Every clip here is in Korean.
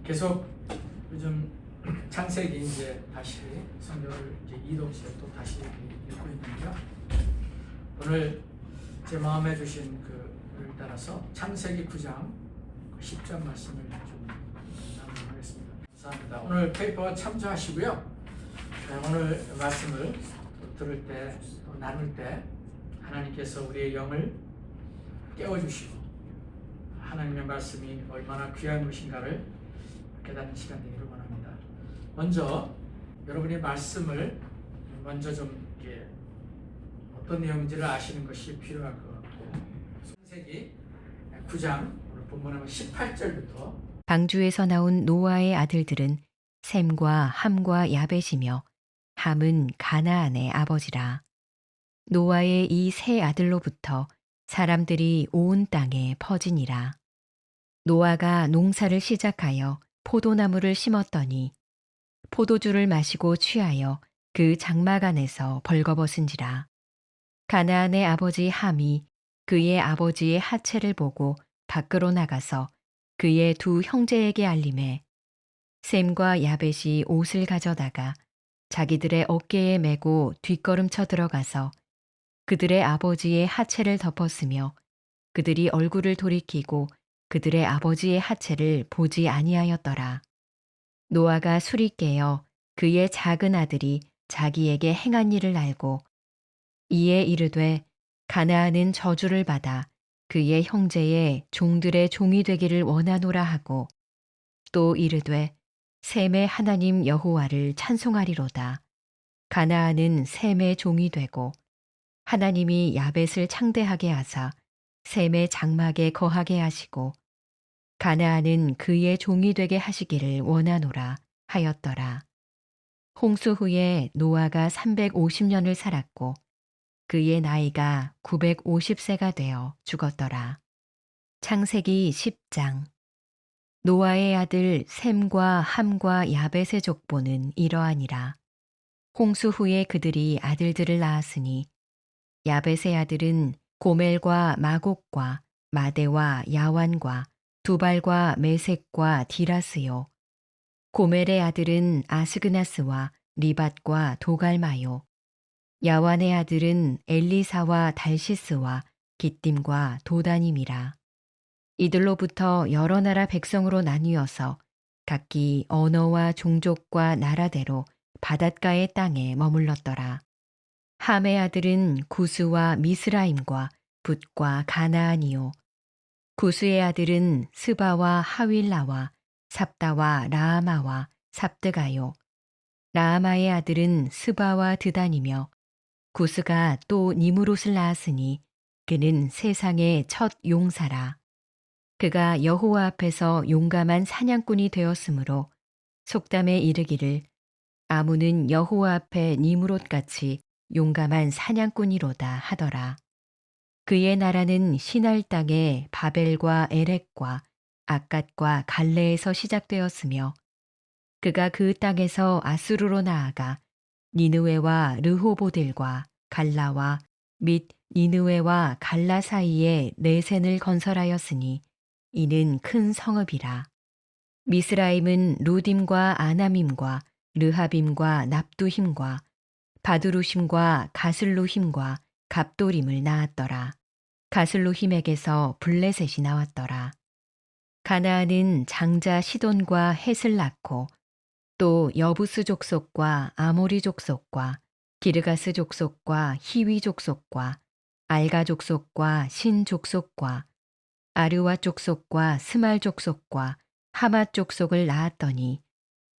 계속 요즘 창세기 이제 다시 성경을 이제 이동시에 또 다시 읽고 있는데요. 오늘 제 마음에 주신 그를 따라서 창세기 9장 10절 말씀을 좀 나누도록 하겠습니다. 감사합니다. 오늘 페이퍼 참조하시고요. 오늘 말씀을 들을 때, 또 나눌 때 하나님께서 우리의 영을 깨워주시고 하나님의 말씀이 얼마나 귀한 것인가를 깨닫는 시간 되기를 원합니다. 먼저 여러분이 말씀을 먼저 좀 이렇게 어떤 내용인지를 아시는 것이 필요할 것 같고, 창세기 9장 오늘 본문은 18절부터 방주에서 나온 노아의 아들들은 셈과 함과 야벳이며 함은 가나안의 아버지라. 노아의 이 세 아들로부터 사람들이 온 땅에 퍼지니라. 노아가 농사를 시작하여 포도나무를 심었더니 포도주를 마시고 취하여 그 장막 안에서 벌거벗은지라. 가나안의 아버지 함이 그의 아버지의 하체를 보고 밖으로 나가서 그의 두 형제에게 알림해 셈과 야벳이 옷을 가져다가 자기들의 어깨에 메고 뒷걸음쳐 들어가서 그들의 아버지의 하체를 덮었으며 그들이 얼굴을 돌이키고 그들의 아버지의 하체를 보지 아니하였더라. 노아가 술이 깨어 그의 작은 아들이 자기에게 행한 일을 알고 이에 이르되 가나안은 저주를 받아 그의 형제의 종들의 종이 되기를 원하노라 하고 또 이르되 셈의 하나님 여호와를 찬송하리로다. 가나안은 셈의 종이 되고 하나님이 야벳을 창대하게 하사 셈의 장막에 거하게 하시고 가나안은 그의 종이 되게 하시기를 원하노라 하였더라. 홍수 후에 노아가 350년을 살았고 그의 나이가 950세가 되어 죽었더라. 창세기 10장. 노아의 아들 셈과 함과 야벳의 족보는 이러하니라. 홍수 후에 그들이 아들들을 낳았으니 야벳의 아들은 고멜과 마곡과 마대와 야완과 두발과 메색과 디라스요. 고멜의 아들은 아스그나스와 리밧과 도갈마요. 야완의 아들은 엘리사와 달시스와 깃딤과 도다님이라. 이들로부터 여러 나라 백성으로 나뉘어서 각기 언어와 종족과 나라대로 바닷가의 땅에 머물렀더라. 함의 아들은 구스와 미스라임과 붓과 가나안이요. 구스의 아들은 스바와 하윌라와 삽다와 라아마와 삽드가요. 라아마의 아들은 스바와 드단이며 구스가 또 니무롯을 낳았으니 그는 세상의 첫 용사라. 그가 여호와 앞에서 용감한 사냥꾼이 되었으므로 속담에 이르기를 아무는 여호와 앞에 니무롯같이 용감한 사냥꾼이로다 하더라. 그의 나라는 시날 땅의 바벨과 에렉과 아갓과 갈레에서 시작되었으며 그가 그 땅에서 아수르로 나아가 니느웨와 르호보딜과 갈라와 및 니느웨와 갈라 사이에 레센을 건설하였으니 이는 큰 성읍이라. 미스라임은 루딤과 아나밈과 르하빔과 납두힘과 바두루심과 가슬루힘과 갑도림을 낳았더라. 가슬루힘에게서 블레셋이 나왔더라. 가나안은 장자 시돈과 헷을 낳고 또 여부스 족속과 아모리 족속과 기르가스 족속과 히위 족속과 알가 족속과 신 족속과 아르와 족속과 스말 족속과 하맛 족속을 낳았더니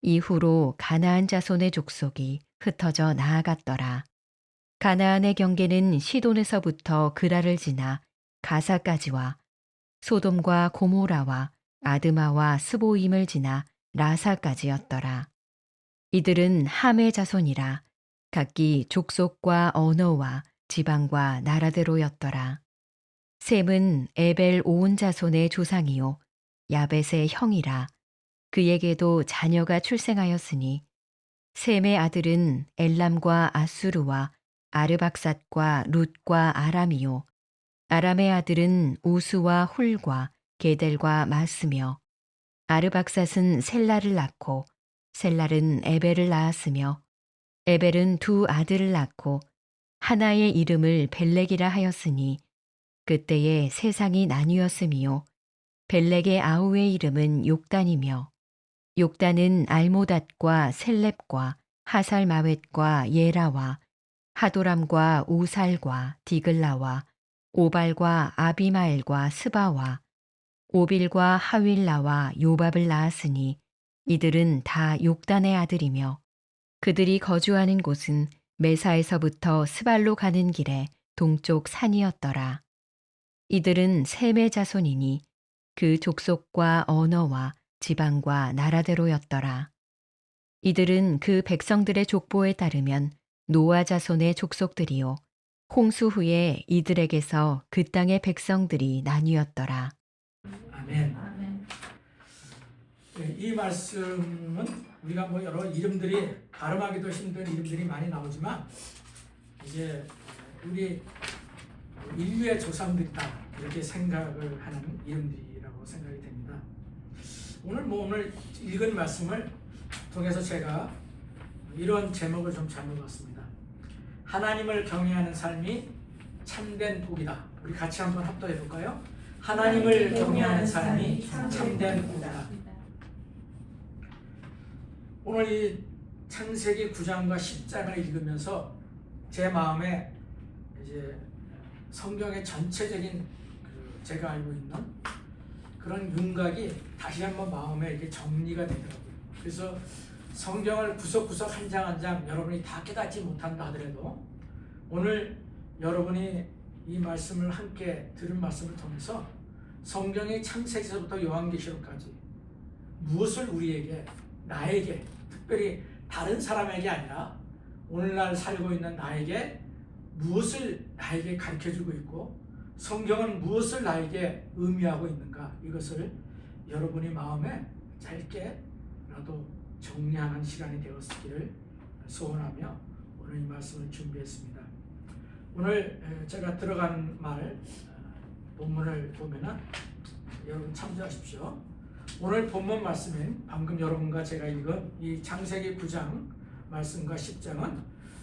이후로 가나안 자손의 족속이 흩어져 나아갔더라. 가나안의 경계는 시돈에서부터 그라를 지나 가사까지와 소돔과 고모라와 아드마와 스보임을 지나 라사까지였더라. 이들은 함의 자손이라 각기 족속과 언어와 지방과 나라대로였더라. 셈은 에벨 오은 자손의 조상이요 야벳의 형이라. 그에게도 자녀가 출생하였으니 셈의 아들은 엘람과 아수르와 아르박삿과 룻과 아람이요. 아람의 아들은 우스와 훌과 게델과 마스며 아르박삿은 셀라를 낳고 셀랄은 에벨을 낳았으며 에벨은 두 아들을 낳고 하나의 이름을 벨렉이라 하였으니 그때에 세상이 나뉘었음이요 벨렉의 아우의 이름은 욕단이며 욕단은 알모닷과 셀렙과 하살마웻과 예라와 하도람과 우살과 디글라와 오발과 아비마엘과 스바와 오빌과 하윌라와 요밥을 낳았으니 이들은 다 욕단의 아들이며 그들이 거주하는 곳은 메사에서부터 스발로 가는 길에 동쪽 산이었더라. 이들은 셈의 자손이니 그 족속과 언어와 지방과 나라대로였더라. 이들은 그 백성들의 족보에 따르면 노아 자손의 족속들이요 홍수 후에 이들에게서 그 땅의 백성들이 나뉘었더라. 아멘. 이 말씀은 우리가 뭐 여러 이름들이 발음하기도 힘든 이름들이 많이 나오지만 이제 우리 인류의 조상들이다 이렇게 생각을 하는 이름들이라고 생각이 됩니다. 오늘 읽은 말씀을 통해서 제가 이런 제목을 좀 잡아봤습니다. 하나님을 경외하는 삶이 참된 복이다. 우리 같이 한번 합독해 볼까요? 하나님을 경외하는 삶이 참된 복이다. 오늘 이 창세기 9장과 10장을 읽으면서 제 마음에 이제 성경의 전체적인 제가 알고 있는 그런 윤곽이 다시 한번 마음에 이렇게 정리가 되더라고요. 그래서 성경을 구석구석 한 장 한 장 여러분이 다 깨닫지 못한다 하더라도 오늘 여러분이 이 말씀을 함께 들은 말씀을 통해서 성경의 창세기서부터 요한계시록까지 무엇을 우리에게, 나에게, 특별히 다른 사람에게 아니라 오늘날 살고 있는 나에게 무엇을 나에게 가르쳐주고 있고 성경은 무엇을 나에게 의미하고 있는가, 이것을 여러분이 마음에 짧게라도 정리하는 시간이 되었기를 소원하며 오늘 이 말씀을 준비했습니다. 오늘 제가 들어간 말 본문을 보면은 여러분 참조하십시오. 오늘 본문 말씀인 방금 여러분과 제가 읽은 이 창세기 9장 말씀과 10장은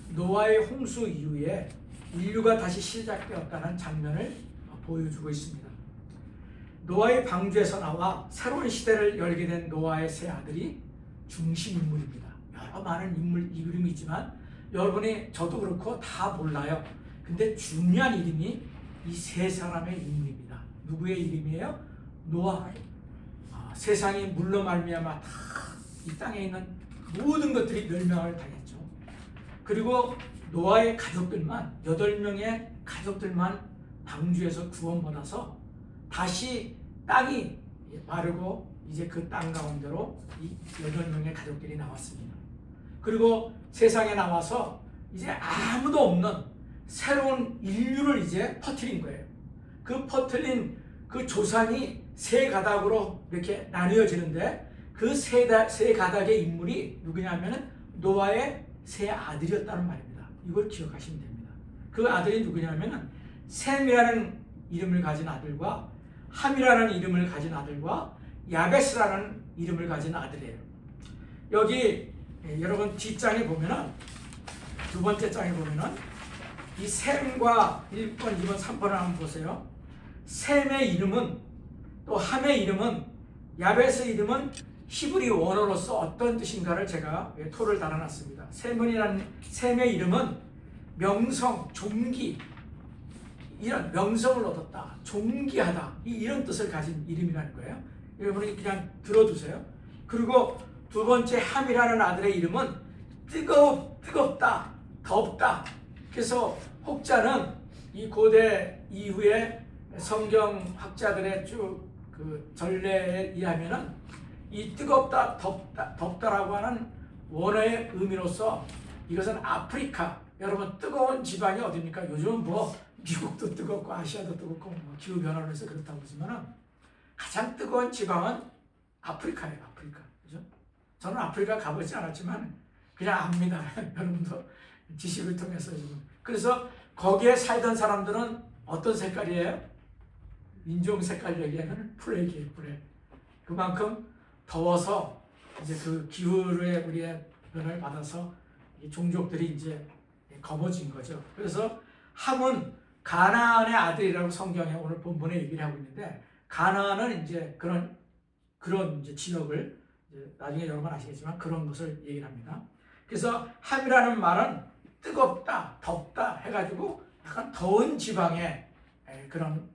노아의 홍수 이후에 인류가 다시 시작되었다는 장면을 보여주고 있습니다. 노아의 방주에서 나와 새로운 시대를 열게 된 노아의 세 아들이 중심 인물입니다. 여러 많은 이름이 있지만 여러분이 저도 그렇고 다 몰라요. 근데 중요한 이름이 이 세 사람의 인물입니다. 누구의 이름이에요? 노아. 세상이 물로 말미암아 다 이 땅에 있는 모든 것들이 멸망을 당했죠. 그리고 노아의 가족들만 8명의 가족들만 방주에서 구원받아서 다시 땅이 마르고 이제 그 땅 가운데로 이 8명의 가족들이 나왔습니다. 그리고 세상에 나와서 이제 아무도 없는 새로운 인류를 이제 퍼뜨린 거예요. 그 퍼뜨린 그 조상이 세 가닥으로 이렇게 나뉘어지는데 그 세 가닥의 인물이 누구냐면은 노아의 세 아들이었다는 말입니다. 이걸 기억하시면 됩니다. 그 아들이 누구냐면은 셈이라는 이름을 가진 아들과 함이라는 이름을 가진 아들과 야베스라는 이름을 가진 아들이에요. 여기 여러분 뒷장에 보면은 두 번째 장에 보면은 이 셈과 1번, 2번, 3번을 한번 보세요. 셈의 이름은 또 함의 이름은 야베스의 이름은 히브리 원어로서 어떤 뜻인가를 제가 토를 달아놨습니다. 셈의 이름은 명성, 존귀, 이런 명성을 얻었다, 존귀하다, 이런 뜻을 가진 이름이라는 거예요. 여러분이 그냥 들어두세요. 그리고 두 번째 함이라는 아들의 이름은 뜨겁다, 덥다. 그래서 혹자는 이 고대 이후에 성경학자들의 쭉 그 전례에 의하면은 이 뜨겁다, 덥다라고 하는 원어의 의미로서 이것은 아프리카, 여러분 뜨거운 지방이 어디입니까? 요즘은 뭐 미국도 뜨겁고 아시아도 뜨겁고 뭐 기후 변화로 해서 그렇다고 하지만은 가장 뜨거운 지방은 아프리카예요. 아프리카, 그죠? 저는 아프리카 가보지 않았지만 그냥 압니다. 여러분도 지식을 통해서 지금. 그래서 거기에 살던 사람들은 어떤 색깔이에요? 인종 색깔 얘기하면 블랙이에요. 블랙. 그만큼 더워서 이제 그 기후의 우리의 변화를 받아서 이 종족들이 이제 거머쥔 거죠. 그래서 함은 가나안의 아들이라고 성경에 오늘 본문에 얘기를 하고 있는데, 가나안은 이제 그런 이제 지역을 이제 나중에 여러분 아시겠지만 그런 것을 얘기를 합니다. 그래서 함이라는 말은 뜨겁다, 덥다 해가지고 약간 더운 지방의 그런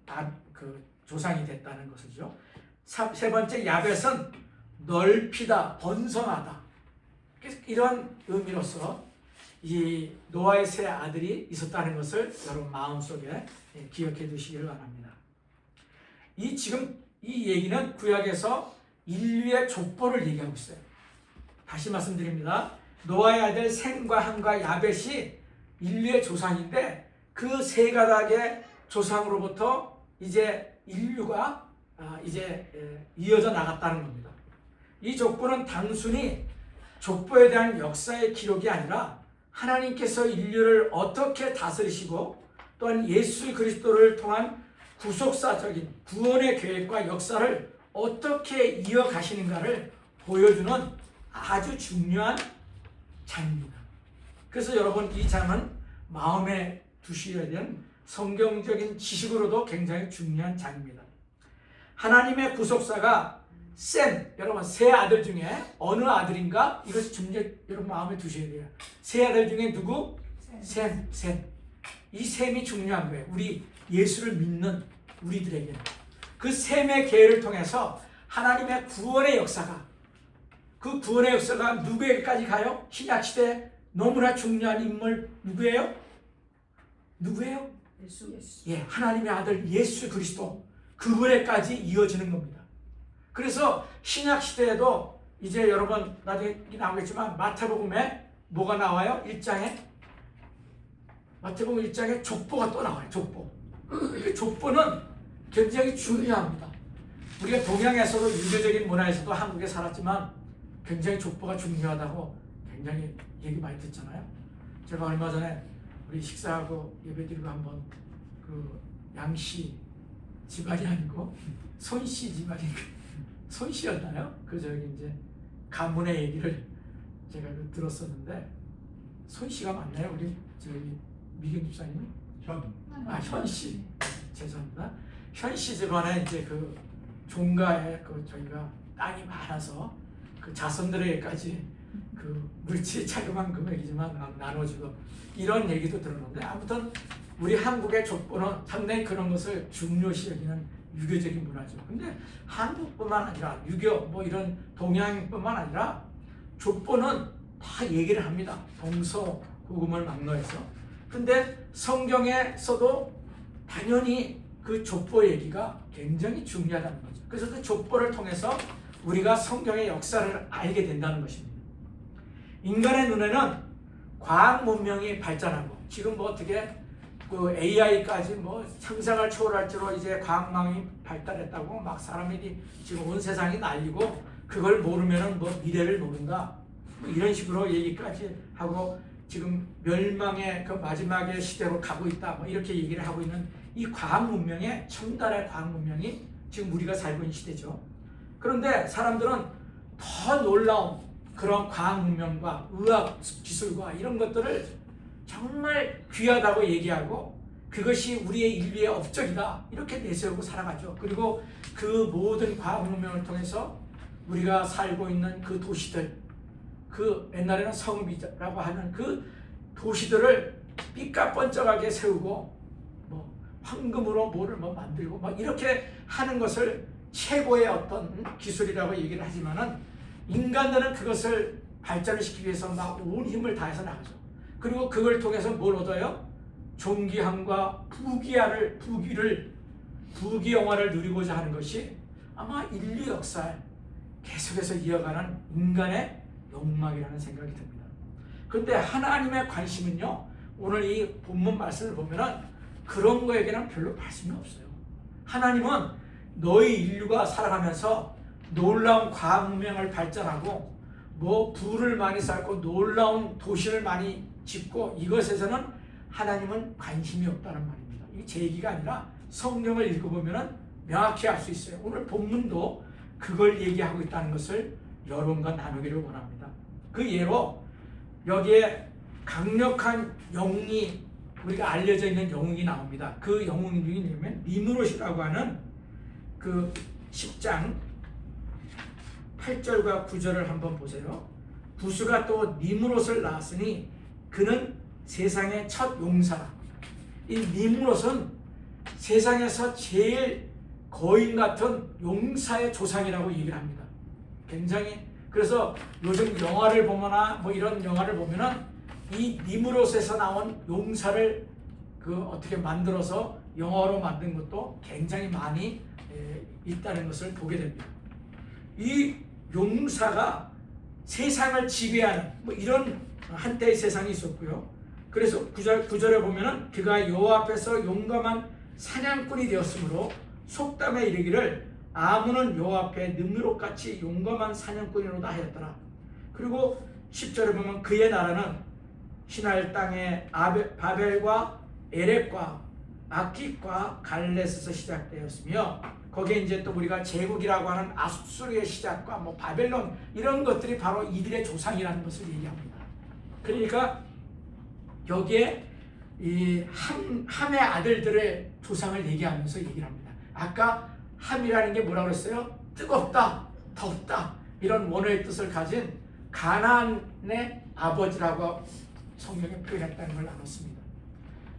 그 조상이 됐다는 것이죠. 세 번째 야벳은 넓히다, 번성하다. 이런 의미로서 이 노아의 세 아들이 있었다는 것을 여러분 마음속에 기억해 두시기를 바랍니다. 지금 이 얘기는 구약에서 인류의 족보를 얘기하고 있어요. 다시 말씀드립니다. 노아의 아들 셈과 함과 야벳이 인류의 조상인데, 그 세 가닥의 조상으로부터 이제 인류가 이제 이어져 나갔다는 겁니다. 이 족보는 단순히 족보에 대한 역사의 기록이 아니라 하나님께서 인류를 어떻게 다스리시고 또한 예수 그리스도를 통한 구속사적인 구원의 계획과 역사를 어떻게 이어가시는가를 보여주는 아주 중요한 장입니다. 그래서 여러분, 이 장은 마음에 두셔야 되는 성경적인 지식으로도 굉장히 중요한 장입니다. 하나님의 구속사가 여러분 세 아들 중에 어느 아들인가? 이것이 여러분 마음에 두셔야 돼요. 세 아들 중에 누구? 셈. 이 셈이 중요한 거예요. 우리 예수를 믿는 우리들에게는. 그 셈의 계를 통해서 하나님의 구원의 역사가, 그 구원의 역사가 누구에게까지 가요? 신약시대 너무나 중요한 인물 누구예요? 예수. 예, 하나님의 아들 예수 그리스도, 그분에까지 이어지는 겁니다. 그래서 신약시대에도 이제 여러분 나중에 나오겠지만 마태복음에 뭐가 나와요? 1장에 마태복음 1장에 족보가 또 나와요. 족보. 그 족보는 굉장히 중요합니다. 우리가 동양에서도 유교적인 문화에서도 한국에 살았지만 굉장히 족보가 중요하다고 굉장히 얘기 많이 듣잖아요. 제가 얼마 전에 우리 식사하고 예배드리고 한번 그 양씨 집안이 아니고 손씨 집안이, 손씨였나요? 그 저기 이제 가문의 얘기를 제가 들었었는데, 손씨가 맞나요? 우리 저기 미경 집사님? 현씨. 죄송합니다. 현씨 집안에 이제 그 종가에 그 저희가 땅이 많아서 그 자손들에게까지 그 물질이 자그마한 금액이지만 나눠주고 이런 얘기도 들었는데, 아무튼 우리 한국의 족보는 상당히 그런 것을 중요시 여기는 유교적인 문화죠. 근데 한국뿐만 아니라 유교 뭐 이런 동양뿐만 아니라 족보는 다 얘기를 합니다. 동서고금을 막론해서. 근데 성경에서도 당연히 그 족보 얘기가 굉장히 중요하다는 거죠. 그래서 그 족보를 통해서 우리가 성경의 역사를 알게 된다는 것입니다. 인간의 눈에는 과학 문명이 발전하고, 지금 뭐 어떻게 그 AI까지 뭐 상상을 초월할 줄로 이제 과학망이 발달했다고 막 사람들이 지금 온 세상이 난리고, 그걸 모르면은 뭐 미래를 모른다 뭐 이런 식으로 얘기까지 하고, 지금 멸망의 그 마지막의 시대로 가고 있다 뭐 이렇게 얘기를 하고 있는 이 과학 문명의, 첨단의 과학 문명이 지금 우리가 살고 있는 시대죠. 그런데 사람들은 더 놀라운 그런 과학 문명과 의학 기술과 이런 것들을 정말 귀하다고 얘기하고, 그것이 우리의 인류의 업적이다 이렇게 내세우고 살아가죠. 그리고 그 모든 과학 문명을 통해서 우리가 살고 있는 그 도시들, 그 옛날에는 성읍이라고 하는 그 도시들을 삐까뻔쩍하게 세우고 뭐 황금으로 뭐를 뭐 만들고 막 이렇게 하는 것을 최고의 어떤 기술이라고 얘기를 하지만은, 인간들은 그것을 발전을 시키기 위해서 막 온 힘을 다해서 나가죠. 그리고 그걸 통해서 뭘 얻어요? 존귀함과 부귀영화를 누리고자 하는 것이 아마 인류 역사에 계속해서 이어가는 인간의 욕망이라는 생각이 듭니다. 그런데 하나님의 관심은요, 오늘 이 본문 말씀을 보면은 그런 거에게는 별로 관심이 없어요. 하나님은 너희 인류가 살아가면서 놀라운 과학 문명을 발전하고 뭐 부를 많이 쌓고 놀라운 도시를 많이 짓고, 이것에서는 하나님은 관심이 없다는 말입니다. 이게 제 얘기가 아니라 성경을 읽어보면 명확히 알 수 있어요. 오늘 본문도 그걸 얘기하고 있다는 것을 여러분과 나누기를 원합니다. 그 예로 여기에 강력한 영웅이 우리가 알려져 있는 영웅이 나옵니다. 그 영웅이 누구냐면 니므롯이라고 하는 그 10장 8절과 9절을 한번 보세요. 부수가 또 니므롯을 낳았으니 그는 세상의 첫 용사라. 이 니므롯은 세상에서 제일 거인 같은 용사의 조상이라고 얘기를 합니다. 굉장히 그래서 요즘 영화를 보거나 뭐 이런 영화를 보면은 이 니므롯에서 나온 용사를 그 어떻게 만들어서 영화로 만든 것도 굉장히 많이 있다는 것을 보게 됩니다. 이 용사가 세상을 지배하는 뭐 이런 한때의 세상이 있었고요. 그래서 9절에 보면은 그가 여호와 앞에서 용감한 사냥꾼이 되었으므로 속담에 이르기를 아문은 여호와 앞에 능력같이 용감한 사냥꾼이로다 하였더라. 그리고 10절에 보면 그의 나라는 신할 땅의 바벨과 에렉과 아깃과 갈렛에서 시작되었으며 거기에 이제 또 우리가 제국이라고 하는 아수르의 시작과 뭐 바벨론 이런 것들이 바로 이들의 조상이라는 것을 얘기합니다. 그러니까 여기에 이 함의 아들들의 조상을 얘기하면서 얘기를 합니다. 아까 함이라는 게 뭐라고 그랬어요? 뜨겁다, 덥다 이런 원어의 뜻을 가진 가나안의 아버지라고 성경에 표현했다는 걸 나눴습니다.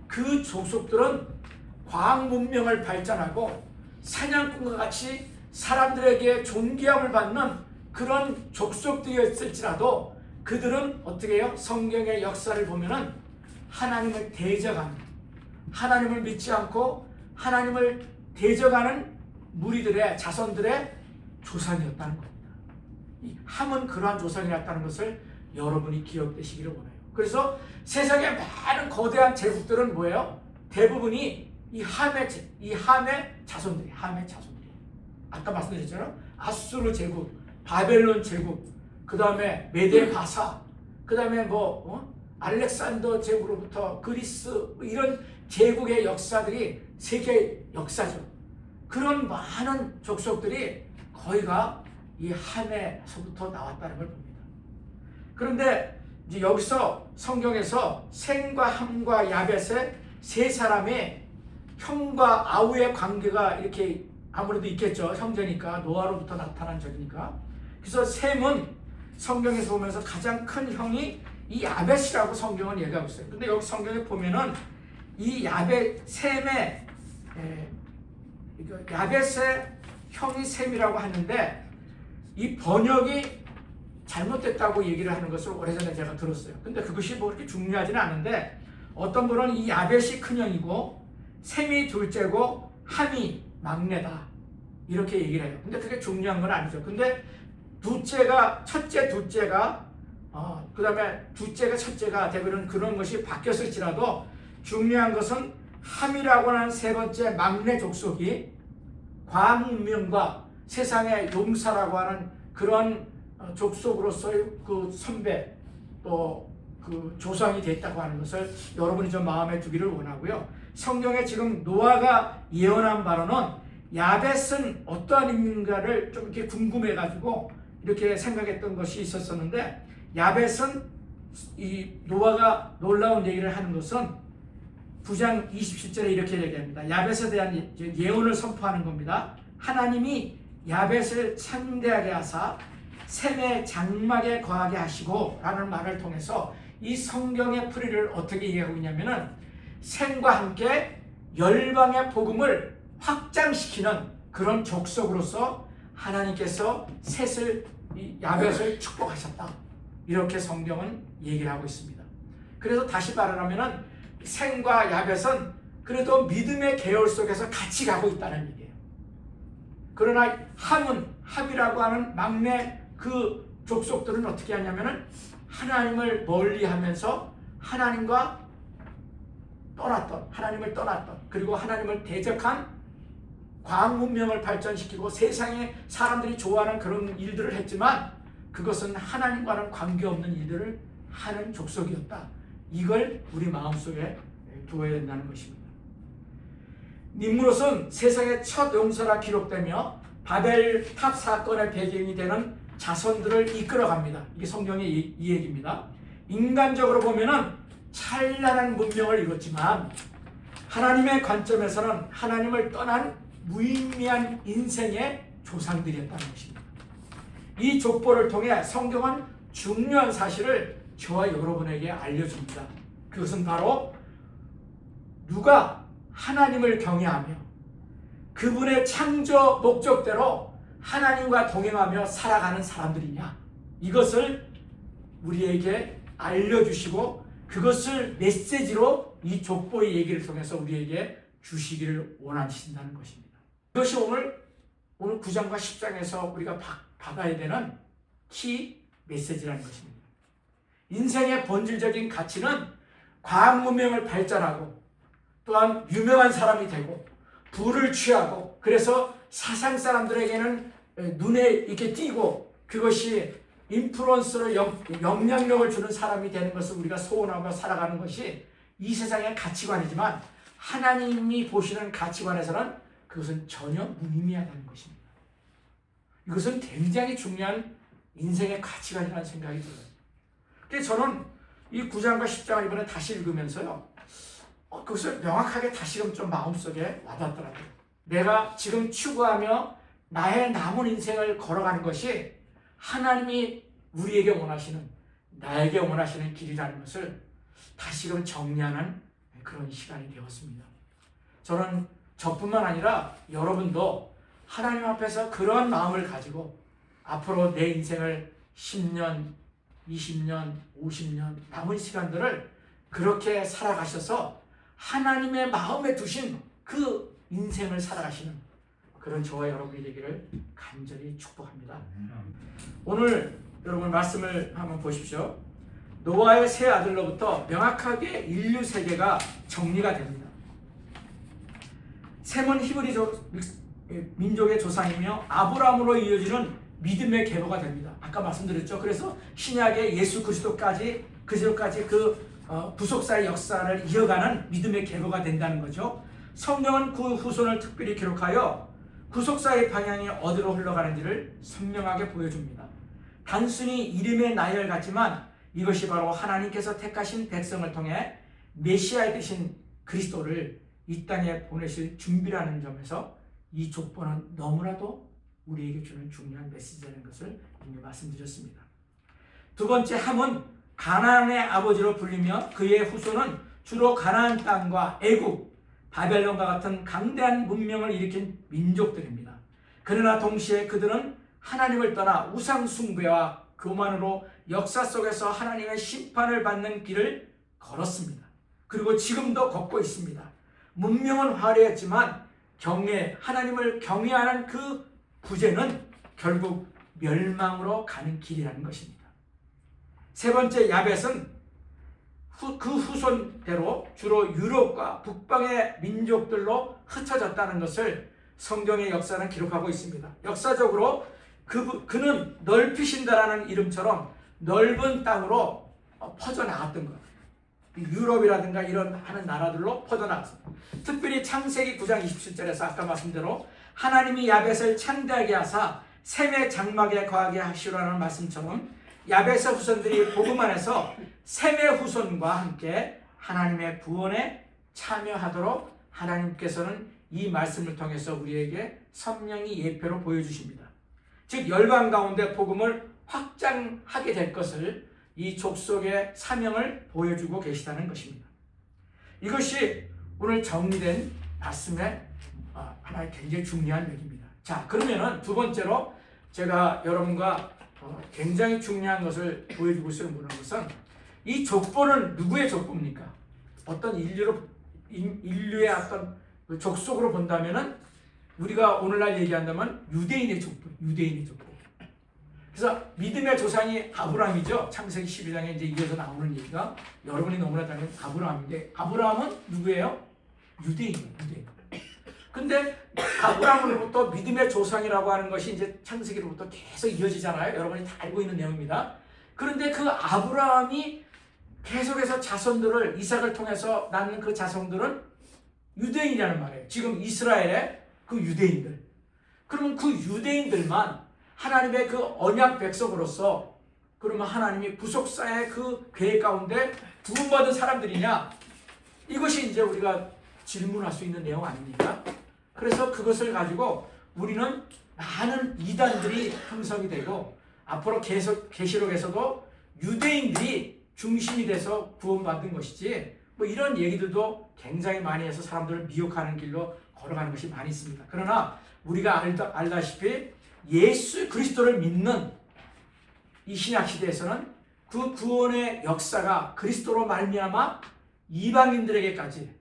그 족속들은 과학 문명을 발전하고 사냥꾼과 같이 사람들에게 존귀함을 받는 그런 족속들이었을지라도 그들은 어떻게 해요? 성경의 역사를 보면은 하나님을 대적하는, 하나님을 믿지 않고 하나님을 대적하는 무리들의 자손들의 조상이었다는 겁니다. 이 함은 그러한 조상이었다는 것을 여러분이 기억되시기를 원해요. 그래서 세상의 많은 거대한 제국들은 뭐예요? 대부분이 이 함의 자손들이. 아까 말씀드렸잖아요. 아수르 제국, 바벨론 제국, 그 다음에 메데 바사, 그 다음에 알렉산더 제국으로부터 그리스 이런 제국의 역사들이 세계 역사죠. 그런 많은 족속들이 거의가 이 함에서부터 나왔다는 걸 봅니다. 그런데 이제 여기서 성경에서 셈과 함과 야벳의 세 사람의 형과 아우의 관계가 이렇게 아무래도 있겠죠. 형제니까 노아로부터 나타난 적이니까. 그래서 셈은 성경에서 보면서 가장 큰 형이 이 야벳이라고 성경은 얘기하고 있어요. 근데 여기 성경에 보면은 이 셈의 야벳의 형이 셈이라고 하는데 이 번역이 잘못됐다고 얘기를 하는 것을 오래전에 제가 들었어요. 근데 그것이 뭐 그렇게 중요하지는 않은데 어떤 분은 이 야벳이 큰형이고 셈이 둘째고 함이 막내다 이렇게 얘기를 해요. 근데 그게 중요한 건 아니죠. 근데 첫째, 둘째가 그 다음에 둘째가 첫째가 되고는 그런 것이 바뀌었을지라도 중요한 것은 함이라고 하는 세 번째 막내 족속이 과학 문명과 세상의 용사라고 하는 그런 족속으로서의 그 선배 또 그 조상이 됐다고 하는 것을 여러분이 좀 마음에 두기를 원하고요. 성경에 지금 노아가 예언한 바로는 야벳은 어떠한 인물인가를 좀 이렇게 궁금해가지고 이렇게 생각했던 것이 있었었는데 야벳은 이 노아가 놀라운 얘기를 하는 것은 9장 27절에 이렇게 얘기합니다. 야벳에 대한 예언을 선포하는 겁니다. 하나님이 야벳을 창대하게 하사 셈의 장막에 거하게 하시고 라는 말을 통해서 이 성경의 풀이를 어떻게 이해하고 있냐면은 셈과 함께 열방의 복음을 확장시키는 그런 족속으로서 하나님께서 야벳을 축복하셨다. 이렇게 성경은 얘기를 하고 있습니다. 그래서 다시 말하면은 셈과 야벳은 그래도 믿음의 계열 속에서 같이 가고 있다는 얘기예요. 그러나 함이라고 하는 막내 그 족속들은 어떻게 하냐면은 하나님을 멀리하면서 하나님을 떠났던 그리고 하나님을 대적한 과학 문명을 발전시키고 세상에 사람들이 좋아하는 그런 일들을 했지만 그것은 하나님과는 관계없는 일들을 하는 족속이었다. 이걸 우리 마음속에 두어야 된다는 것입니다. 니므롯은 세상의 첫 용사라 기록되며 바벨 탑 사건의 배경이 되는 자손들을 이끌어갑니다. 이게 성경의 이 얘기입니다. 인간적으로 보면은 찬란한 문명을 이뤘지만 하나님의 관점에서는 하나님을 떠난 무의미한 인생의 조상들이었다는 것입니다. 이 족보를 통해 성경은 중요한 사실을 저와 여러분에게 알려줍니다. 그것은 바로 누가 하나님을 경외하며 그분의 창조 목적대로 하나님과 동행하며 살아가는 사람들이냐, 이것을 우리에게 알려주시고 그것을 메시지로 이 족보의 얘기를 통해서 우리에게 주시기를 원하신다는 것입니다. 이것이 오늘 9장과 10장에서 우리가 받아야 되는 키 메시지라는 것입니다. 인생의 본질적인 가치는 과학 문명을 발전하고 또한 유명한 사람이 되고 부를 취하고 그래서 사상 사람들에게는 눈에 이렇게 띄고 그것이 인플루언서로 영향력을 주는 사람이 되는 것을 우리가 소원하며 살아가는 것이 이 세상의 가치관이지만 하나님이 보시는 가치관에서는 그것은 전혀 무의미하다는 것입니다. 이것은 굉장히 중요한 인생의 가치관이라는 생각이 들어요. 그래서 저는 이 9장과 10장을 이번에 다시 읽으면서요, 그것을 명확하게 다시금 좀 마음속에 와닿더라고요. 내가 지금 추구하며 나의 남은 인생을 걸어가는 것이 하나님이 우리에게 원하시는, 나에게 원하시는 길이라는 것을 다시금 정리하는 그런 시간이 되었습니다. 저는 저뿐만 아니라 여러분도 하나님 앞에서 그런 마음을 가지고 앞으로 내 인생을 10년, 20년, 50년 남은 시간들을 그렇게 살아가셔서 하나님의 마음에 두신 그 인생을 살아가시는 그런 저와 여러분이 되기를 간절히 축복합니다. 오늘 여러분 말씀을 한번 보십시오. 노아의 세 아들로부터 명확하게 인류 세계가 정리가 됩니다. 셈은 히브리 민족의 조상이며 아브라함으로 이어지는 믿음의 계보가 됩니다. 아까 말씀드렸죠. 그래서 신약의 예수 그리스도까지 그 부속사의 역사를 이어가는 믿음의 계보가 된다는 거죠. 성경은 그 후손을 특별히 기록하여 구속사의 방향이 어디로 흘러가는지를 선명하게 보여줍니다. 단순히 이름의 나열 같지만 이것이 바로 하나님께서 택하신 백성을 통해 메시아의 되신 그리스도를 이 땅에 보내실 준비라는 점에서 이 족보는 너무나도 우리에게 주는 중요한 메시지라는 것을 이미 말씀드렸습니다. 두 번째, 함은 가나안의 아버지로 불리며 그의 후손은 주로 가나안 땅과 애굽, 바벨론과 같은 강대한 문명을 일으킨 민족들입니다. 그러나 동시에 그들은 하나님을 떠나 우상 숭배와 교만으로 역사 속에서 하나님의 심판을 받는 길을 걸었습니다. 그리고 지금도 걷고 있습니다. 문명은 화려했지만 하나님을 경외하는 그 부재는 결국 멸망으로 가는 길이라는 것입니다. 세 번째, 야벳은 그 후손대로 주로 유럽과 북방의 민족들로 흩어졌다는 것을 성경의 역사는 기록하고 있습니다. 역사적으로 그는 넓히신다라는 이름처럼 넓은 땅으로 퍼져나갔던 것. 유럽이라든가 이런 하는 나라들로 퍼져나갔습니다. 특별히 창세기 9장 27절에서 아까 말씀대로 하나님이 야벳을 창대하게 하사 셈의 장막에 거하게 하시라는 말씀처럼 야벳의 후손들이 복음 안에서 셈의 후손과 함께 하나님의 구원에 참여하도록 하나님께서는 이 말씀을 통해서 우리에게 선명히 예표로 보여주십니다. 즉 열방 가운데 복음을 확장하게 될 것을 이 족속의 사명을 보여주고 계시다는 것입니다. 이것이 오늘 정리된 말씀의 하나의 굉장히 중요한 얘기입니다. 자, 그러면은 두 번째로 제가 여러분과 굉장히 중요한 것을 보여주고 싶은 것은 이 족보는 누구의 족보입니까? 어떤 인류의 어떤 족속으로 본다면은 우리가 오늘날 얘기한다면 유대인의 족보. 그래서 믿음의 조상이 아브라함이죠. 창세기 12장에 이제 이어서 나오는 얘기가 여러분이 너무나 잘 아는 아브라함인데 아브라함은 누구예요? 유대인이에요. 근데 아브라함으로부터 믿음의 조상이라고 하는 것이 이제 창세기로부터 계속 이어지잖아요. 여러분이 다 알고 있는 내용입니다. 그런데 그 아브라함이 계속해서 자손들을 이삭을 통해서 낳는 그 자손들은 유대인이라는 말이에요. 지금 이스라엘의 그 유대인들. 그러면 그 유대인들만 하나님의 그 언약 백성으로서 그러면 하나님이 구속사의 그 계획 가운데 구원받은 사람들이냐? 이것이 이제 우리가 질문할 수 있는 내용 아닙니까? 그래서 그것을 가지고 우리는 많은 이단들이 형성이 되고 앞으로 계속 계시록에서도 유대인들이 중심이 돼서 구원받은 것이지 뭐 이런 얘기들도 굉장히 많이 해서 사람들을 미혹하는 길로 걸어가는 것이 많이 있습니다. 그러나 우리가 알다시피 예수 그리스도를 믿는 이 신약 시대에서는 그 구원의 역사가 그리스도로 말미암아 이방인들에게까지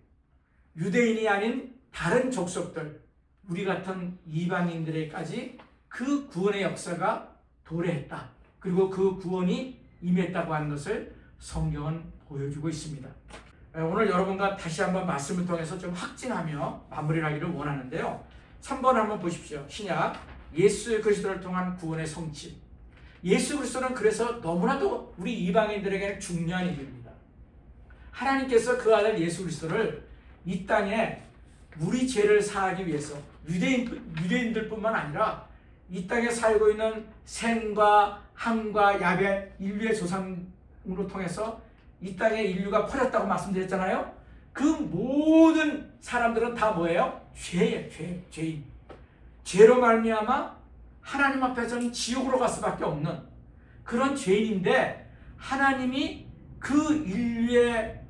유대인이 아닌 다른 족속들 우리 같은 이방인들에게까지 그 구원의 역사가 도래했다. 그리고 그 구원이 임했다고 하는 것을 성경은 보여주고 있습니다. 오늘 여러분과 다시 한번 말씀을 통해서 좀 확진하며 마무리를 하기를 원하는데요. 3번 한번 보십시오. 신약 예수 그리스도를 통한 구원의 성취. 예수 그리스도는 그래서 너무나도 우리 이방인들에게 중요한 일입니다. 하나님께서 그 아들 예수 그리스도를 이 땅에 우리 죄를 사하기 위해서 유대인들뿐만 아니라 이 땅에 살고 있는 셈과 함과 야벳 인류의 조상으로 통해서 이 땅에 인류가 퍼졌다고 말씀드렸잖아요. 그 모든 사람들은 다 뭐예요? 죄예요. 죄인. 죄로 말미암아 하나님 앞에서는 지옥으로 갈 수밖에 없는 그런 죄인인데 하나님이 그 인류의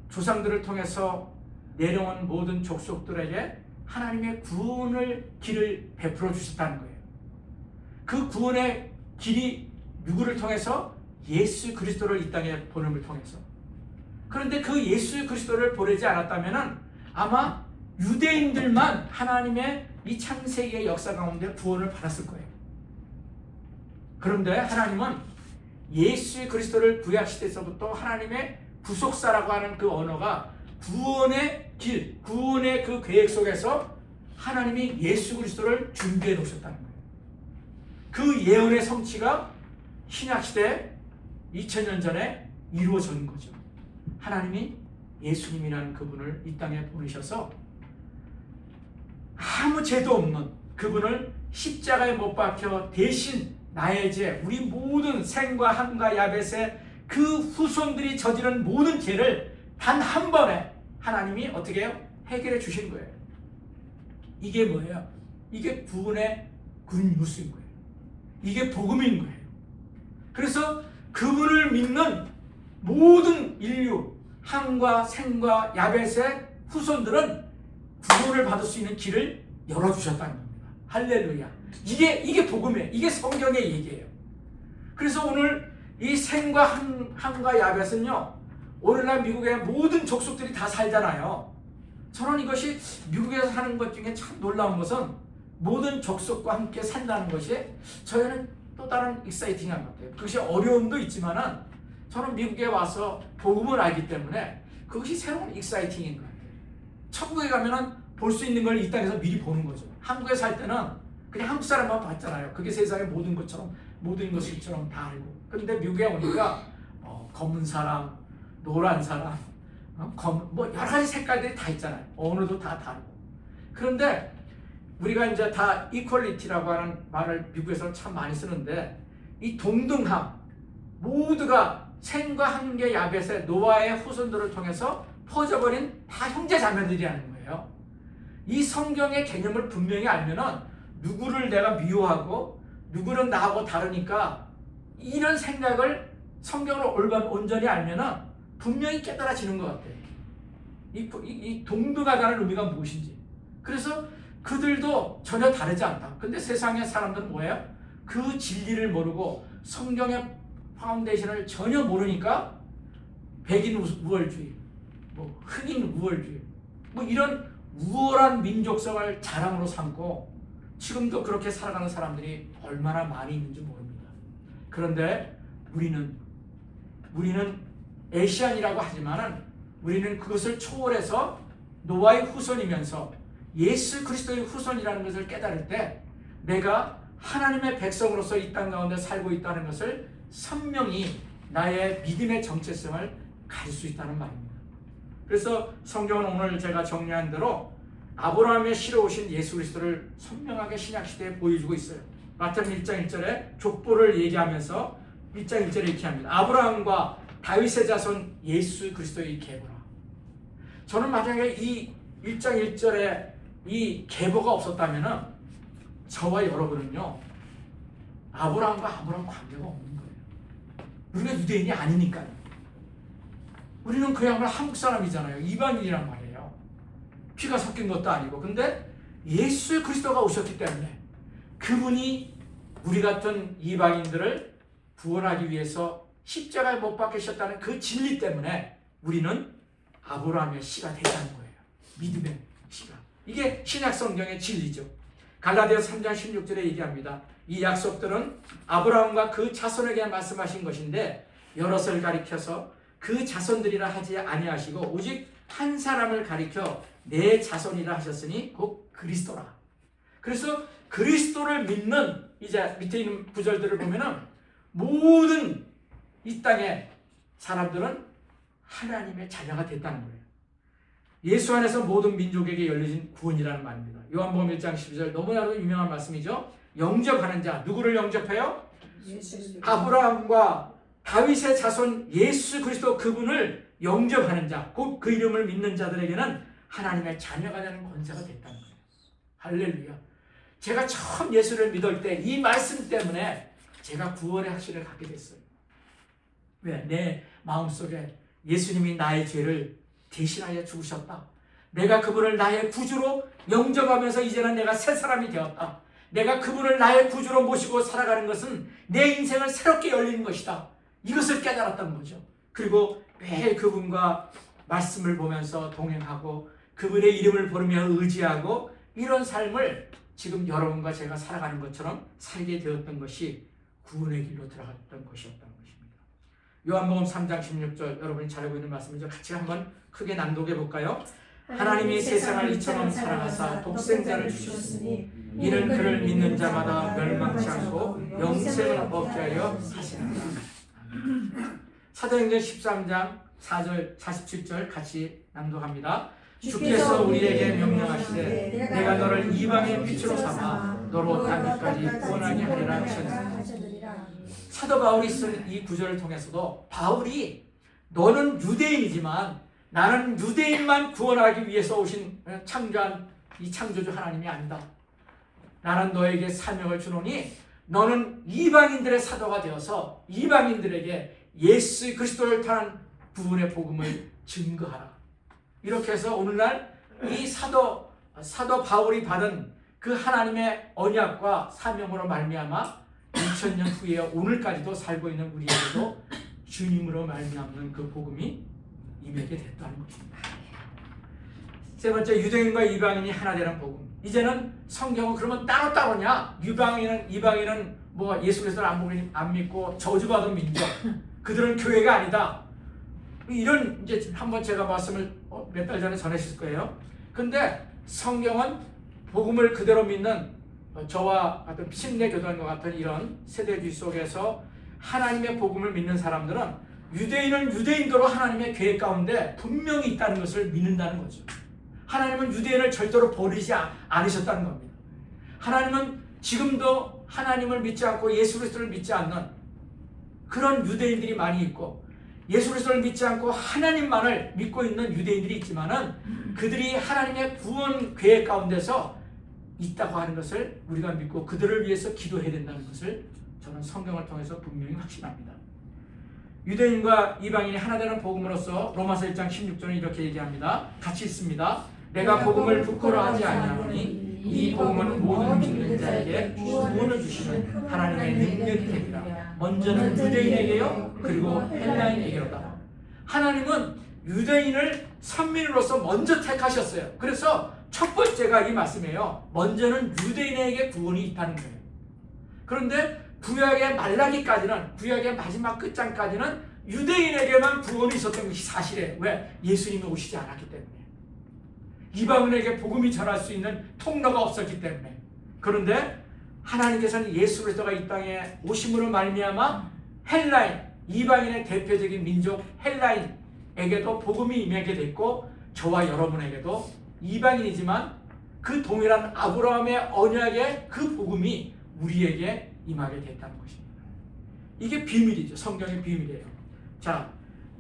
조상들을 통해서 내려온 모든 족속들에게 하나님의 구원의 길을 베풀어 주셨다는 거예요. 그 구원의 길이 누구를 통해서? 예수 그리스도를 이 땅에 보냄을 통해서. 그런데 그 예수 그리스도를 보내지 않았다면 아마 유대인들만 하나님의 이 창세기의 역사 가운데 구원을 받았을 거예요. 그런데 하나님은 예수 그리스도를 구약시대에서부터 하나님의 구속사라고 하는 그 언어가 구원의 길, 구원의 그 계획 속에서 하나님이 예수 그리스도를 준비해 놓으셨다는 거예요. 그 예언의 성취가 신약시대 2000년 전에 이루어진 거죠. 하나님이 예수님이라는 그분을 이 땅에 보내셔서 아무 죄도 없는 그분을 십자가에 못 박혀 대신 나의 죄, 우리 모든 셈과 함과 야벳의 그 후손들이 저지른 모든 죄를 단 한 번에 하나님이 어떻게 해요? 해결해 주신 거예요. 이게 뭐예요? 이게 구원의 굿뉴스인 거예요. 이게 복음인 거예요. 그래서 그분을 믿는 모든 인류, 함과 셈과 야벳의 후손들은 구원을 받을 수 있는 길을 열어주셨다는 겁니다. 할렐루야. 이게 복음이에요. 이게 성경의 얘기예요. 그래서 오늘 이 셈과 함과 야벳은요, 오늘날 미국의 모든 족속들이 다 살잖아요. 저는 이것이 미국에서 사는 것 중에 참 놀라운 것은 모든 족속과 함께 산다는 것이 저희는 또 다른 익사이팅한 것 같아요. 그것이 어려움도 있지만은 저는 미국에 와서 복음을 알기 때문에 그것이 새로운 익사이팅인 것 같아요. 천국에 가면은 볼 수 있는 걸 이 땅에서 미리 보는 거죠. 한국에 살 때는 그냥 한국 사람만 봤잖아요. 그게 세상의 모든 것처럼 다 알고. 그런데 미국에 오니까 검은 사람, 노란 사람, 뭐 여러 가지 색깔들이 다 있잖아요. 언어도 다 다르고. 그런데 우리가 이제 다 이퀄리티라고 하는 말을 미국에서 참 많이 쓰는데 이 동등함, 모두가 셈과 함께 야벳의 노아의 후손들을 통해서 퍼져버린 다 형제 자매들이라는 거예요. 이 성경의 개념을 분명히 알면은 누구를 내가 미워하고 누구는 나하고 다르니까 이런 생각을 성경을 온전히 알면은 분명히 깨달아지는 것 같아요. 이 동등하다는 의미가 무엇인지. 그래서 그들도 전혀 다르지 않다. 근데 세상의 사람들은 뭐예요? 그 진리를 모르고 성경의 파운데이션을 전혀 모르니까 백인 우월주의, 뭐 흑인 우월주의, 뭐 이런 우월한 민족성을 자랑으로 삼고 지금도 그렇게 살아가는 사람들이 얼마나 많이 있는지 모릅니다. 그런데 우리는 에시안이라고 하지만은 우리는 그것을 초월해서 노아의 후손이면서 예수 그리스도의 후손이라는 것을 깨달을 때 내가 하나님의 백성으로서 이 땅 가운데 살고 있다는 것을 선명히 나의 믿음의 정체성을 가질 수 있다는 말입니다. 그래서 성경은 오늘 제가 정리한 대로 아브라함의 씨로 오신 예수 그리스도를 선명하게 신약시대에 보여주고 있어요. 마태복음 1장 1절에 족보를 얘기하면서 1장 1절에 이렇게 합니다. 아브라함과 다윗의 자손 예수 그리스도의 계보라. 저는 만약에 이 1장 1절에 이 계보가 없었다면 저와 여러분은요 아브라함과 아무런 관계가 없는 거예요. 우리가 유대인이 아니니까요. 우리는 그야말로 한국 사람이잖아요. 이방인이란 말이에요. 피가 섞인 것도 아니고. 근데 예수 그리스도가 오셨기 때문에 그분이 우리 같은 이방인들을 구원하기 위해서 십자가에 못 박히셨다는 그 진리 때문에 우리는 아브라함의 씨가 되자는 거예요. 믿음의 씨가. 이게 신약 성경의 진리죠. 갈라디아서 3장 16절에 얘기합니다. 이 약속들은 아브라함과 그 자손에게 말씀하신 것인데 여럿을 가리켜서 그 자손들이라 하지 아니하시고 오직 한 사람을 가리켜 내 자손이라 하셨으니 곧 그리스도라. 그래서 그리스도를 믿는 이제 밑에 있는 구절들을 보면은 모든 이 땅의 사람들은 하나님의 자녀가 됐다는 거예요. 예수 안에서 모든 민족에게 열려진 구원이라는 말입니다. 요한복음 1장 12절 너무나도 유명한 말씀이죠. 영접하는 자, 누구를 영접해요? 아브라함과 다윗의 자손 예수 그리스도 그분을 영접하는 자, 곧 그 이름을 믿는 자들에게는 하나님의 자녀가 되는 권세가 됐다는 거예요. 할렐루야. 제가 처음 예수를 믿을 때 이 말씀 때문에 제가 구원의 확신을 갖게 됐어요. 왜? 내 마음속에 예수님이 나의 죄를 대신하여 죽으셨다. 내가 그분을 나의 구주로 영접하면서 이제는 내가 새 사람이 되었다. 내가 그분을 나의 구주로 모시고 살아가는 것은 내 인생을 새롭게 열리는 것이다. 이것을 깨달았던 거죠. 그리고 매일 그분과 말씀을 보면서 동행하고 그분의 이름을 부르며 의지하고 이런 삶을 지금 여러분과 제가 살아가는 것처럼 살게 되었던 것이 구원의 길로 들어갔던 것이었던 것입니다. 요한복음 3장 16절 여러분이 잘 알고 있는 말씀이죠. 같이 한번 크게 낭독해 볼까요? 하나님이 세상을 이처럼 사랑하사 독생자를 주셨으니 이는 그를 믿는 자마다 멸망치 않고 영생을 얻게 하려 하시니라. 사도행전 13장 4절 47절 같이 낭독합니다. 주께서 우리에게 명령하시되 내가 너를 이방의 빛으로 삼아 너로 땅끝까지 구원하게 하리라 하셨느니라. 사도 바울이 쓴 이 구절을 통해서도 바울이 너는 유대인이지만 나는 유대인만 구원하기 위해서 오신 창조한 이 창조주 하나님이 아니다. 나는 너에게 사명을 주노니 너는 이방인들의 사도가 되어서 이방인들에게 예수 그리스도를 통한 구원의 복음을 증거하라. 이렇게 해서 오늘날 이 사도 바울이 받은 그 하나님의 언약과 사명으로 말미암아 2000년 후에 오늘까지도 살고 있는 우리에게도 주님으로 말미암는 그 복음이 임하게 됐다는 것입니다. 세 번째, 유대인과 이방인이 하나 되는 복음. 이제는 성경은 그러면 따로따로냐? 이방인은 뭐 예수 그리스도를 안 믿고 저주받은 민족, 그들은 교회가 아니다. 이런 이제 한번 제가 말씀을 몇 달 전에 전했을 거예요. 근데 성경은 복음을 그대로 믿는 저와 같은 침례교단과 같은 이런 세대주의 속에서 하나님의 복음을 믿는 사람들은 유대인은 유대인대로 하나님의 계획 가운데 분명히 있다는 것을 믿는다는 거죠. 하나님은 유대인을 절대로 버리지 않으셨다는 겁니다. 하나님은 지금도 하나님을 믿지 않고 예수 그리스도를 믿지 않는 그런 유대인들이 많이 있고 예수 그리스도를 믿지 않고 하나님만을 믿고 있는 유대인들이 있지만은 그들이 하나님의 구원 계획 가운데서 있다고 하는 것을 우리가 믿고 그들을 위해서 기도해야 된다는 것을 저는 성경을 통해서 분명히 확신합니다. 유대인과 이방인이 하나 되는 복음으로서 로마서 1장 16절은 이렇게 얘기합니다. 같이 읽습니다. 내가 복음을 부끄러워하지 아니하노니 이 복음은 모든 믿는 자에게 구원을 주시는 하나님의 능력이 되리라. 먼저는 유대인에게요 그리고 헬라인에게로다. 하나님은 유대인을 선민으로서 먼저 택하셨어요. 그래서 첫 번째가 이 말씀이에요. 먼저는 유대인에게 구원이 있다는 거예요. 그런데 구약의 말라기까지는, 구약의 마지막 끝장까지는 유대인에게만 구원이 있었던 것이 사실이에요. 왜? 예수님이 오시지 않았기 때문에. 이방인에게 복음이 전할 수 있는 통로가 없었기 때문에. 그런데 하나님께서는 예수 그리스도가 이 땅에 오심으로 말미암아 헬라인, 이방인의 대표적인 민족 헬라인에게도 복음이 임하게 됐고 저와 여러분에게도 이방인이지만 그 동일한 아브라함의 언약의 그 복음이 우리에게 임하게 됐다는 것입니다. 이게 비밀이죠. 성경의 비밀이에요. 자,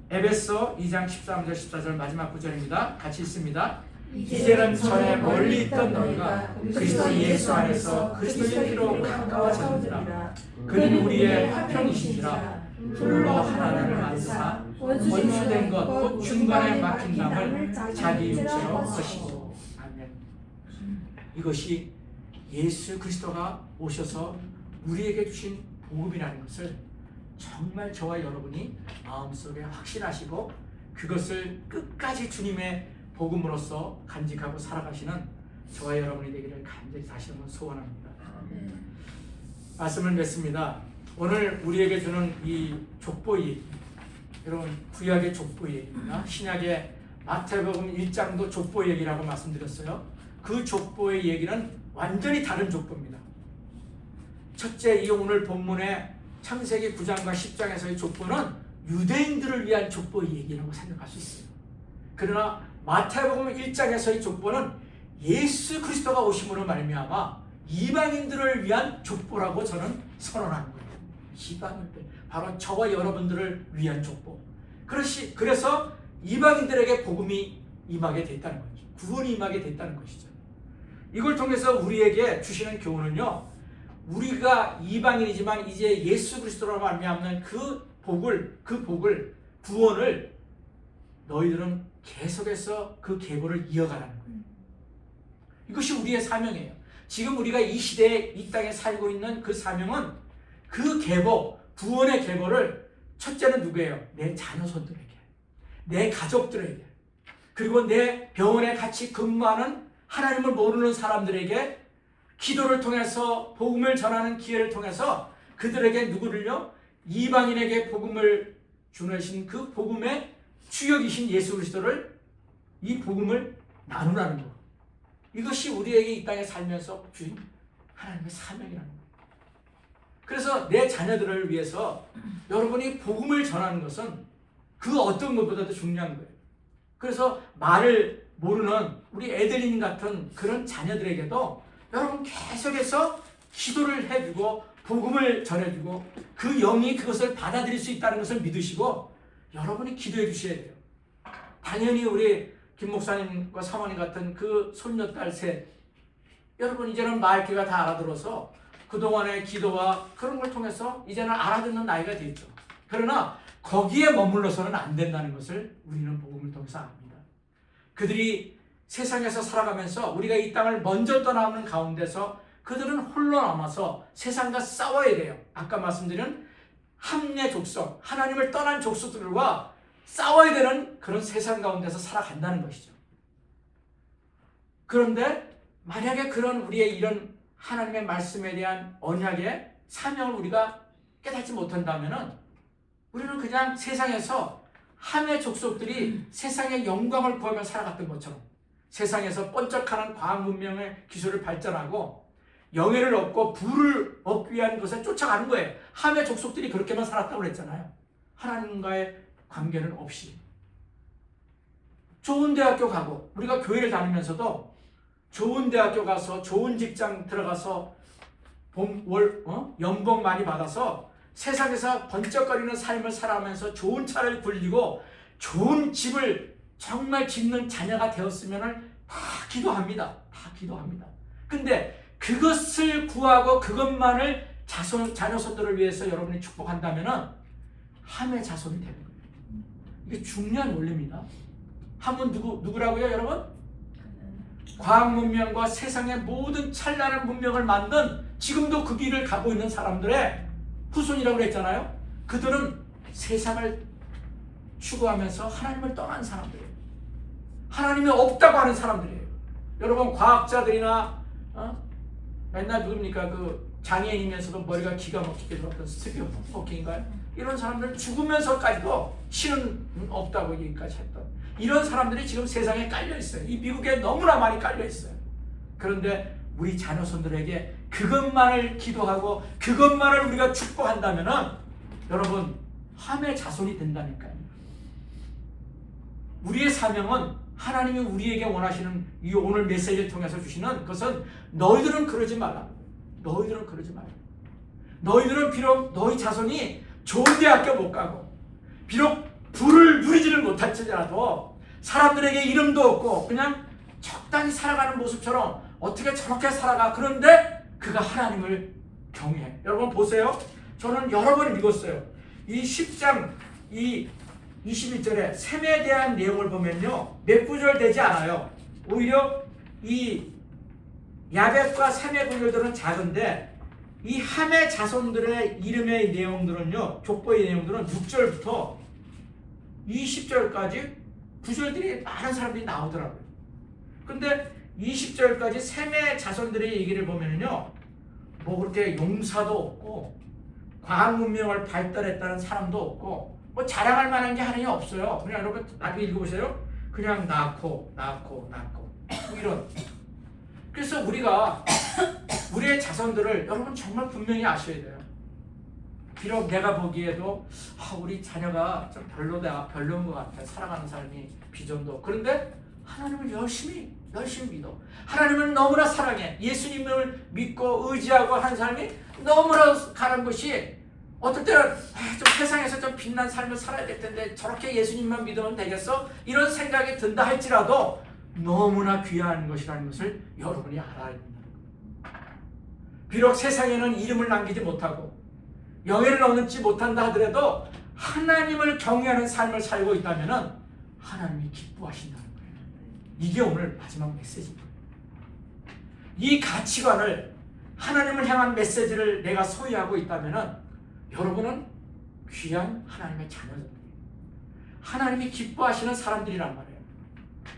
에베소 2장 13절 14절 마지막 구절입니다. 같이 읽습니다. 이제는 전에 멀리 있던 너희가 그리스도 예수 안에서 그리스도의 피로 가까워졌느니라. 그는 우리의 화평이시니라. 둘로 하나님을 만사 원수된 것 곧 중간에 막힌 담을 자기 육체로 하시고. 아멘. 이것이 예수 그리스도가 오셔서 우리에게 주신 복음이라는 것을 정말 저와 여러분이 마음속에 확신하시고 그것을 끝까지 주님의 복음으로서 간직하고 살아가시는 저와 여러분이 되기를 간절히 다시 한번 소원합니다. 말씀을 맺습니다. 오늘 우리에게 주는 이 족보의 여러분 구약의 족보의 얘기입니다. 신약의 마태복음 1장도 족보의 얘기라고 말씀드렸어요. 그 족보의 얘기는 완전히 다른 족보입니다. 첫째, 이 오늘 본문의 창세기 9장과 10장에서의 족보는 유대인들을 위한 족보의 얘기라고 생각할 수 있어요. 그러나 마태복음 1장에서의 족보는 예수 그리스도가 오심으로 말미암아 이방인들을 위한 족보라고 저는 선언하는 거예요. 이방인들, 바로 저와 여러분들을 위한 족보. 그래서 이방인들에게 복음이 임하게 됐다는 거죠. 구원이 임하게 됐다는 것이죠. 이걸 통해서 우리에게 주시는 교훈은요, 우리가 이방인이지만 이제 예수 그리스도로 말미암는 그 복을 구원을 너희들은 계속해서 그 계보를 이어가라는 거예요. 이것이 우리의 사명이에요. 지금 우리가 이 시대에 이 땅에 살고 있는 그 사명은 그 계보, 구원의 계보를 첫째는 누구예요? 내 자녀손들에게, 내 가족들에게, 그리고 내 병원에 같이 근무하는 하나님을 모르는 사람들에게 기도를 통해서 복음을 전하는 기회를 통해서 그들에게 누구를요? 이방인에게 복음을 주내신 그 복음의 주역이신 예수 그리스도를 이 복음을 나누라는 것. 이것이 우리에게 이 땅에 살면서 주신 하나님의 사명이라는 것. 그래서 내 자녀들을 위해서 여러분이 복음을 전하는 것은 그 어떤 것보다도 중요한 거예요. 그래서 말을 모르는 우리 에델린 같은 그런 자녀들에게도 여러분 계속해서 기도를 해주고 복음을 전해주고 그 영이 그것을 받아들일 수 있다는 것을 믿으시고 여러분이 기도해 주셔야 돼요. 당연히 우리 김 목사님과 사모님 같은 그 손녀딸 셋, 여러분 이제는 말귀가 다 알아들어서 그동안의 기도와 그런 걸 통해서 이제는 알아듣는 나이가 됐죠. 그러나 거기에 머물러서는 안 된다는 것을 우리는 복음을 통해서 압니다. 그들이 세상에서 살아가면서 우리가 이 땅을 먼저 떠나는 가운데서 그들은 홀로 남아서 세상과 싸워야 돼요. 아까 말씀드린 함내 족속, 하나님을 떠난 족속들과 싸워야 되는 그런 세상 가운데서 살아간다는 것이죠. 그런데 만약에 그런 우리의 이런 하나님의 말씀에 대한 언약의 사명을 우리가 깨닫지 못한다면 우리는 그냥 세상에서 함의 족속들이 세상의 영광을 구하며 살아갔던 것처럼 세상에서 번쩍하는 과학 문명의 기술을 발전하고 영예를 얻고 부를 얻기 위한 것에 쫓아가는 거예요. 함의 족속들이 그렇게만 살았다고 그랬잖아요. 하나님과의 관계는 없이. 좋은 대학교 가고 우리가 교회를 다니면서도 좋은 대학교 가서 좋은 직장 들어가서 연봉 많이 받아서 세상에서 번쩍거리는 삶을 살아가면서 좋은 차를 굴리고 좋은 집을 정말 짓는 자녀가 되었으면 다 기도합니다. 다 기도합니다. 근데 그것을 구하고 그것만을 자녀손들을 위해서 여러분이 축복한다면 함의 자손이 되는 거예요. 이게 중요한 원리입니다. 함은 누구라고요, 여러분? 과학 문명과 세상의 모든 찬란한 문명을 만든 지금도 그 길을 가고 있는 사람들의 후손이라고 그랬잖아요. 그들은 세상을 추구하면서 하나님을 떠난 사람들이에요. 하나님이 없다고 하는 사람들이에요. 여러분 과학자들이나 맨날 누굽니까? 그 장애인이면서도 머리가 기가 막히게 들었던 스티븐 호킹인가요? 이런 사람들은 죽으면서까지도 신은 없다고 얘기까지 했던 이런 사람들이 지금 세상에 깔려 있어요. 이 미국에 너무나 많이 깔려 있어요. 그런데 우리 자녀손들에게 그것만을 기도하고 그것만을 우리가 축복한다면은 여러분 함의 자손이 된다니까요. 우리의 사명은 하나님이 우리에게 원하시는 이 오늘 메시지를 통해서 주시는 것은 너희들은 그러지 말라. 너희들은 그러지 말라. 너희들은 비록 너희 자손이 좋은 대학교 못 가고 비록 부를 누리지를 못할지라도 사람들에게 이름도 없고 그냥 적당히 살아가는 모습처럼 어떻게 저렇게 살아가. 그런데 그가 하나님을 경외해. 여러분 보세요. 저는 여러 번 읽었어요. 이 10장 이 21절에 셈에 대한 내용을 보면요, 몇 구절 되지 않아요. 오히려 이 야벳과 셈의 구절들은 작은데 이 함의 자손들의 이름의 내용들은요, 족보의 내용들은 6절부터 20절까지 구절들이 많은 사람들이 나오더라고요. 근데 20절까지 셈의 자손들의 얘기를 보면요, 뭐 그렇게 용사도 없고 과학 문명을 발달했다는 사람도 없고 뭐 자랑할 만한 게 하나님 없어요. 그냥 여러분 나중에 읽어보세요. 그냥 낳고 뭐 이런. 그래서 우리가 우리의 자손들을 여러분 정말 분명히 아셔야 돼요. 비록 내가 보기에도 우리 자녀가 좀 별로인 것 같아. 살아가는 삶이 비전도. 그런데 하나님을 열심히 믿어. 하나님을 너무나 사랑해. 예수님을 믿고 의지하고 하는 삶이 너무나 가는 것이 어떨 때는 좀 세상에서 좀 빛난 삶을 살아야 될 텐데 저렇게 예수님만 믿으면 되겠어? 이런 생각이 든다 할지라도 너무나 귀한 것이라는 것을 여러분이 알아야 된다는 거예요. 비록 세상에는 이름을 남기지 못하고 영예를 얻지 못한다 하더라도 하나님을 경외하는 삶을 살고 있다면 하나님이 기뻐하신다는 거예요. 이게 오늘 마지막 메시지입니다. 이 가치관을, 하나님을 향한 메시지를 내가 소유하고 있다면 여러분은 귀한 하나님의 자녀들이에요. 하나님이 기뻐하시는 사람들이란 말이에요.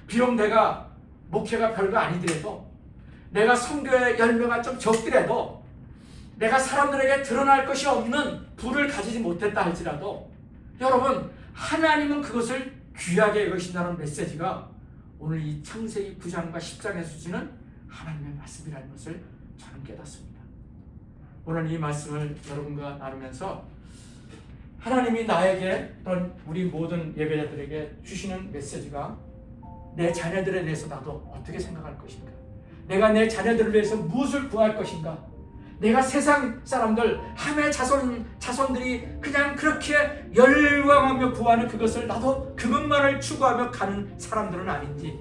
비록 내가 목회가 별거 아니더라도, 내가 선교의 열매가 좀 적더라도, 내가 사람들에게 드러날 것이 없는 부를 가지지 못했다 할지라도 여러분, 하나님은 그것을 귀하게 여기신다는 메시지가 오늘 이 창세기 9장과 10장에서 주시는 하나님의 말씀이라는 것을 저는 깨닫습니다. 오늘 이 말씀을 여러분과 나누면서 하나님이 나에게 또는 우리 모든 예배자들에게 주시는 메시지가 내 자녀들에 대해서 나도 어떻게 생각할 것인가, 내가 내 자녀들을 위해서 무엇을 구할 것인가, 내가 세상 사람들 함의 자손들이 그냥 그렇게 열광하며 구하는 그것을 나도 그것만을 추구하며 가는 사람들은 아닌지,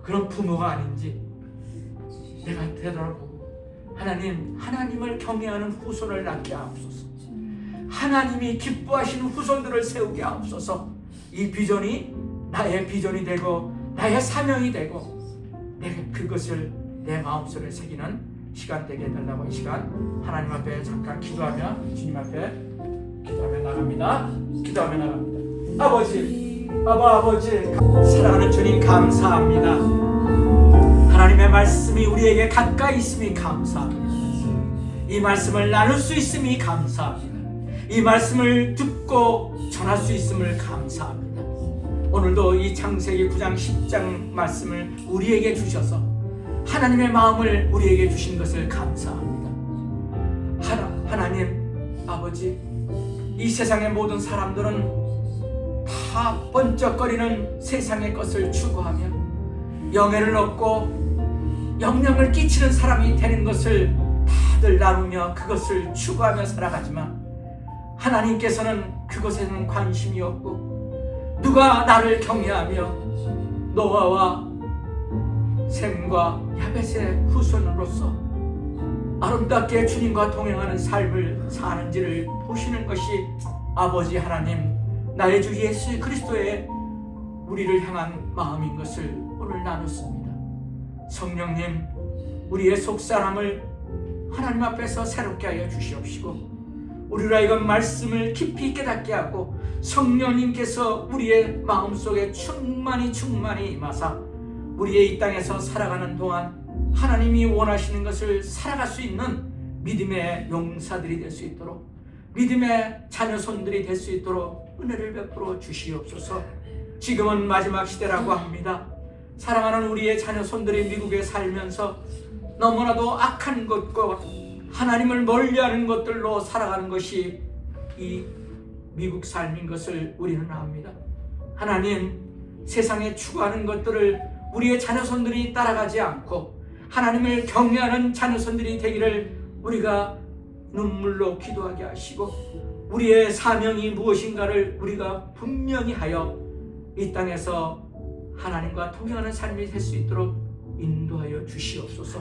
그런 부모가 아닌지 내가 되돌아보고 하나님을 경외하는 후손을 낳게 하옵소서. 하나님이 기뻐하시는 후손들을 세우게 하옵소서. 이 비전이 나의 비전이 되고 나의 사명이 되고 내가 그것을 내 마음속에 새기는 시간 되게 해달라고 이 시간 하나님 앞에 잠깐 기도하며 주님 앞에 기도하며 나갑니다. 아버지 사랑하는 주님 감사합니다. 하나님의 말씀이 우리에게 가까이 있음이 감사합니다. 이 말씀을 나눌 수 있음이 감사합니다. 이 말씀을 듣고 전할 수 있음을 감사합니다. 오늘도 이 창세기 9장 10장 말씀을 우리에게 주셔서 하나님의 마음을 우리에게 주신 것을 감사합니다. 하나님 아버지, 이 세상의 모든 사람들은 다 번쩍거리는 세상의 것을 추구하며 영예를 얻고 영향을 끼치는 사람이 되는 것을 다들 나누며 그것을 추구하며 살아가지만 하나님께서는 그것에는 관심이 없고 누가 나를 경외하며 노아와 셈과 야벳의 후손으로서 아름답게 주님과 동행하는 삶을 사는지를 보시는 것이 아버지 하나님, 나의 주 예수 그리스도의 우리를 향한 마음인 것을 오늘 나눴습니다. 성령님, 우리의 속사람을 하나님 앞에서 새롭게 하여 주시옵시고 우리로 하여금 말씀을 깊이 깨닫게 하고 성령님께서 우리의 마음속에 충만히 임하사 우리의 이 땅에서 살아가는 동안 하나님이 원하시는 것을 살아갈 수 있는 믿음의 용사들이 될 수 있도록, 믿음의 자녀손들이 될 수 있도록 은혜를 베풀어 주시옵소서. 지금은 마지막 시대라고 합니다. 사랑하는 우리의 자녀손들이 미국에 살면서 너무나도 악한 것과 하나님을 멀리하는 것들로 살아가는 것이 이 미국 삶인 것을 우리는 압니다. 하나님, 세상에 추구하는 것들을 우리의 자녀손들이 따라가지 않고 하나님을 경외하는 자녀손들이 되기를 우리가 눈물로 기도하게 하시고, 우리의 사명이 무엇인가를 우리가 분명히 하여 이 땅에서 하나님과 동행하는 삶이 될 수 있도록 인도하여 주시옵소서.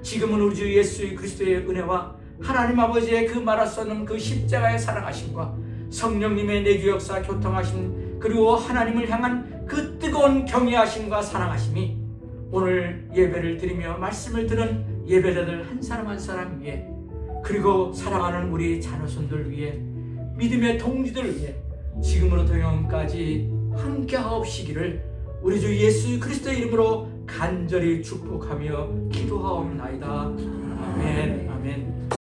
지금은 우리 주 예수 그리스도의 은혜와 하나님 아버지의 그 말할 수 없는 그 십자가의 사랑하심과 성령님의 내주 역사 교통하심, 그리고 하나님을 향한 그 뜨거운 경외하심과 사랑하심이 오늘 예배를 드리며 말씀을 들은 예배자들 한 사람 한 사람 위에, 그리고 사랑하는 우리 자녀손들 위에, 믿음의 동지들 위에 지금으로부터 영원까지 함께하옵시기를 우리 주 예수 그리스도의 이름으로 간절히 축복하며 기도하옵나이다. 아멘. 아멘.